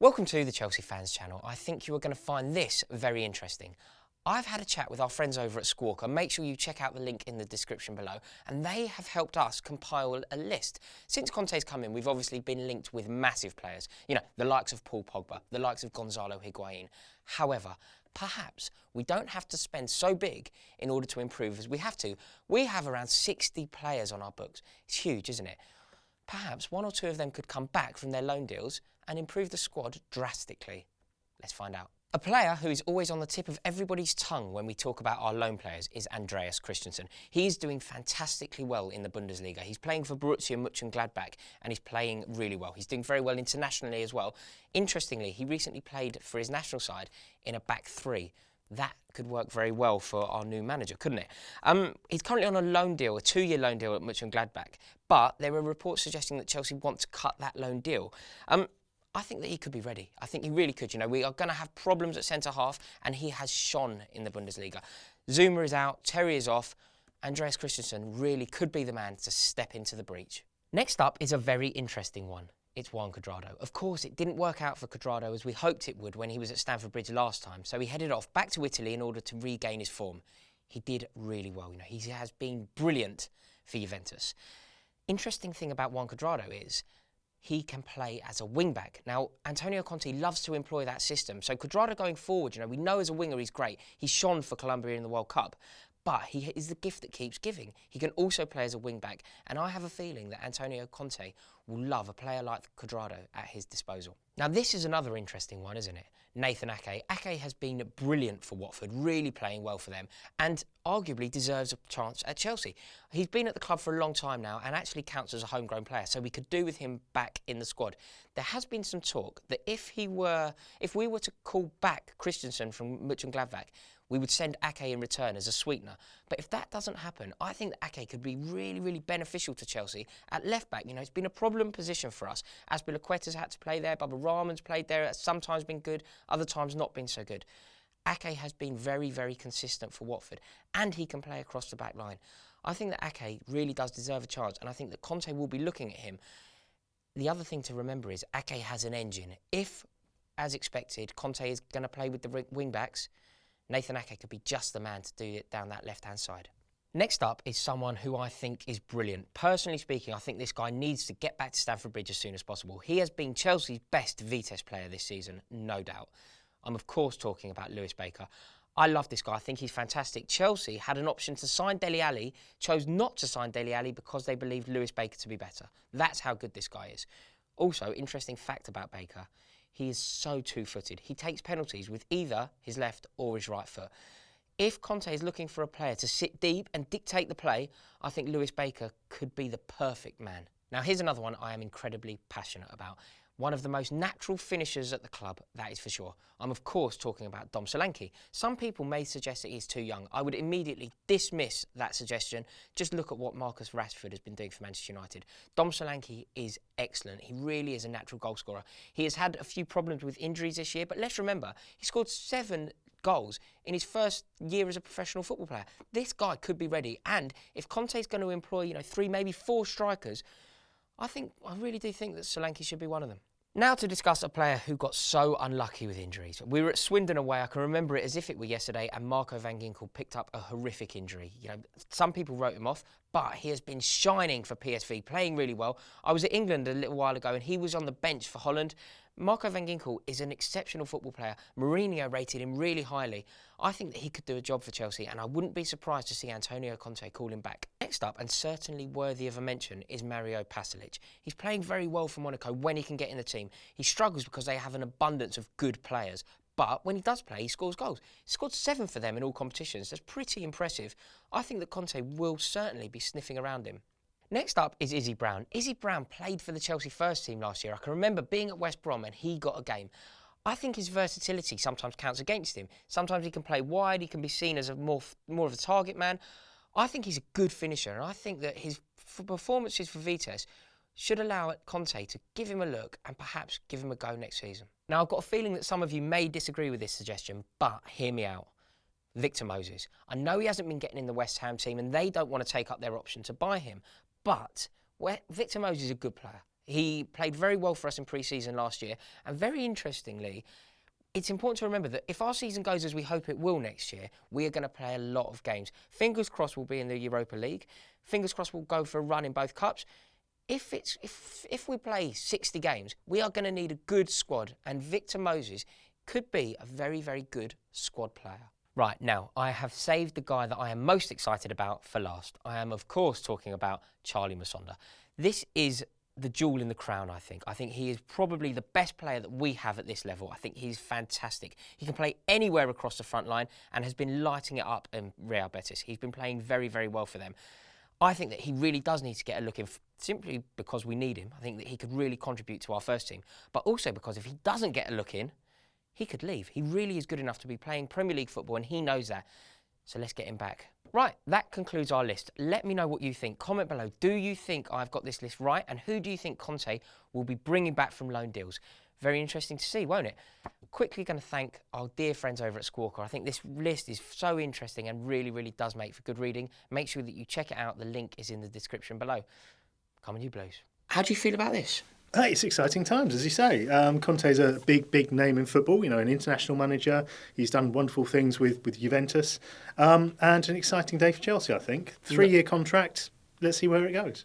Welcome to the Chelsea Fans Channel. I think you are going to find this very interesting. I've had a chat with our friends over at Squawka. Make sure you check out the link in the description below. And they have helped us compile a list. Since Conte's come in, we've obviously been linked with massive players. You know, the likes of Paul Pogba, the likes of Gonzalo Higuain. However, perhaps we don't have to spend so big in order to improve as we have to. We have around 60 players on our books. It's huge, isn't it? Perhaps one or two of them could come back from their loan deals and improve the squad drastically. Let's find out. A player who is always on the tip of everybody's tongue when we talk about our loan players is ANDREAS Christensen. He is doing fantastically well in the Bundesliga. He's playing for Borussia Mönchengladbach and he's playing really well. He's doing very well internationally as well. Interestingly, he recently played for his national side in a back three. That could work very well for our new manager, couldn't it? He's currently on a loan deal, a 2-year loan deal at Mönchengladbach, but there are reports suggesting that Chelsea want to cut that loan deal. I think that he could be ready. I think he really could. You know, we are going to have problems at centre-half, and he has shone in the Bundesliga. Zuma is out, Terry is off. ANDREAS Christensen really could be the man to step into the breach. Next up is a very interesting one. It's JUAN Cuadrado. Of course, it didn't work out for Cuadrado as we hoped it would when he was at Stamford Bridge last time, so he headed off back to Italy in order to regain his form. He did really well. You know, he has been brilliant for Juventus. Interesting thing about JUAN Cuadrado is he can play as a wing-back. Now, Antonio Conte loves to employ that system, so Cuadrado going forward, you know, we know as a winger he's great. He shone for Colombia in the World Cup. But he is the gift that keeps giving. He can also play as a wing-back, and I have a feeling that Antonio Conte will love a player like Cuadrado at his disposal. Now, this is another interesting one, isn't it? Nathan Ake. Ake has been brilliant for Watford, really playing well for them, and arguably deserves a chance at Chelsea. He's been at the club for a long time now and actually counts as a homegrown player, so we could do with him back in the squad. There has been some talk that if we were to call back Christensen from Mönchengladbach, we would send Ake in return as a sweetener. But if that doesn't happen, I think that Ake could be really, really beneficial to Chelsea at left-back. You know, it's been a problem position for us. Azpilicueta's had to play there, Bubba Rahman's played there, it's sometimes been good, other times not been so good. Ake has been very, very consistent for Watford, and he can play across the back line. I think that Ake really does deserve a chance, and I think that Conte will be looking at him. The other thing to remember is Ake has an engine. If, as expected, Conte is going to play with the wing-backs, Nathan Ake could be just the man to do it down that left-hand side. Next up is someone who I think is brilliant. Personally speaking, I think this guy needs to get back to Stamford Bridge as soon as possible. He has been Chelsea's best Vitesse player this season, no doubt. I'm of course talking about Lewis Baker. I love this guy. I think he's fantastic. Chelsea had an option to sign Dele Alli, chose not to sign Dele Alli because they believed Lewis Baker to be better. That's how good this guy is. Also, interesting fact about Baker. He is so two-footed. He takes penalties with either his left or his right foot. If Conte is looking for a player to sit deep and dictate the play, I think Lewis Baker could be the perfect man. Now, here's another one I am incredibly passionate about. One of the most natural finishers at the club, that is for sure. I'm of course talking about Dom Solanke. Some people may suggest that he's too young. I would immediately dismiss that suggestion. Just look at what Marcus Rashford has been doing for Manchester United. Dom Solanke is excellent. He really is a natural goal scorer. He has had a few problems with injuries this year, but let's remember, he scored 7 goals in his first year as a professional football player. This guy could be ready, and if Conte's going to employ, you know, 3, maybe 4 strikers, I really do think that Solanke should be one of them. Now to discuss a player who got so unlucky with injuries. We were at Swindon away, I can remember it as if it were yesterday, and MARKO van Ginkel picked up a horrific injury. You know, some people wrote him off, but he has been shining for PSV, playing really well. I was at England a little while ago and he was on the bench for Holland. MARKO van Ginkel is an exceptional football player. Mourinho rated him really highly. I think that he could do a job for Chelsea, and I wouldn't be surprised to see Antonio Conte call him back. Next up, and certainly worthy of a mention, is Mario PASALIC. He's playing very well for Monaco when he can get in the team. He struggles because they have an abundance of good players. But when he does play, he scores goals. He scored 7 for them in all competitions. That's pretty impressive. I think that Conte will certainly be sniffing around him. Next up is Izzy Brown. Izzy Brown played for the Chelsea first team last year. I can remember being at West Brom and he got a game. I think his versatility sometimes counts against him. Sometimes he can play wide, he can be seen as more of a target man. I think he's a good finisher, and I think that his performances for Vitesse should allow Conte to give him a look and perhaps give him a go next season. Now, I've got a feeling that some of you may disagree with this suggestion, but hear me out. Victor Moses. I know he hasn't been getting in the West Ham team and they don't want to take up their option to buy him, but Victor Moses is a good player. He played very well for us in pre-season last year, and very interestingly, it's important to remember that if our season goes as we hope it will next year, we are going to play a lot of games. Fingers crossed we'll be in the Europa League. Fingers crossed we'll go for a run in both cups. If we play 60 games, we are going to need a good squad, and Victor Moses could be a very, very good squad player. Right, now, I have saved the guy that I am most excited about for last. I am, of course, talking about CHARLY MUSONDA. This is the jewel in the crown, I think. I think he is probably the best player that we have at this level. I think he's fantastic. He can play anywhere across the front line and has been lighting it up in Real Betis. He's been playing very, very well for them. I think that he really does need to get a look in, simply because we need him. I think that he could really contribute to our first team, but also because if he doesn't get a look in, he could leave. He really is good enough to be playing Premier League football, and he knows that. So let's get him back. Right, that concludes our list. Let me know what you think. Comment below. Do you think I've got this list right? And who do you think Conte will be bringing back from loan deals? Very interesting to see, won't it? Quickly going to thank our dear friends over at Squawka. I think this list is so interesting and really, really does make for good reading. Make sure that you check it out. The link is in the description below. Come on, you Blues. How do you feel about this? It's exciting times, as you say. Conte's a big name in football, you know, an international manager. He's done wonderful things with Juventus. And an exciting day for Chelsea, I think. 3-year contract. Let's see where it goes.